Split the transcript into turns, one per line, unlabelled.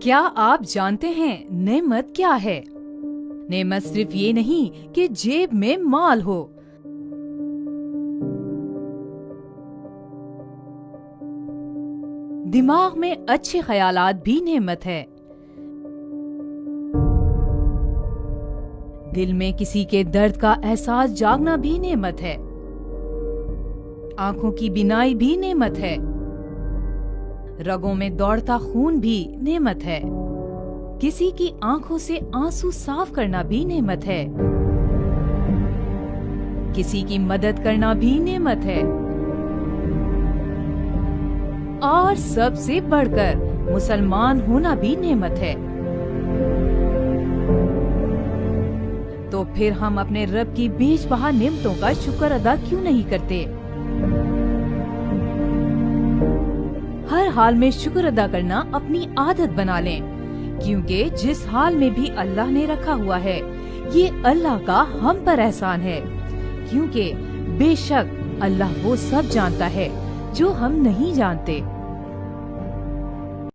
کیا آپ جانتے ہیں نعمت کیا ہے؟ نعمت صرف یہ نہیں کہ جیب میں مال ہو، دماغ میں اچھے خیالات بھی نعمت ہے، دل میں کسی کے درد کا احساس جاگنا بھی نعمت ہے، آنکھوں کی بینائی بھی نعمت ہے، رگوں میں دوڑتا خون بھی نعمت ہے، کسی کی آنکھوں سے آنسو صاف کرنا بھی نعمت ہے، کسی کی مدد کرنا بھی نعمت ہے، اور سب سے بڑھ کر مسلمان ہونا بھی نعمت ہے۔ تو پھر ہم اپنے رب کی بیش بہا نعمتوں کا شکر ادا کیوں نہیں کرتے؟ ہر حال میں شکر ادا کرنا اپنی عادت بنا لیں، کیونکہ جس حال میں بھی اللہ نے رکھا ہوا ہے یہ اللہ کا ہم پر احسان ہے، کیونکہ بے شک اللہ وہ سب جانتا ہے جو ہم نہیں جانتے۔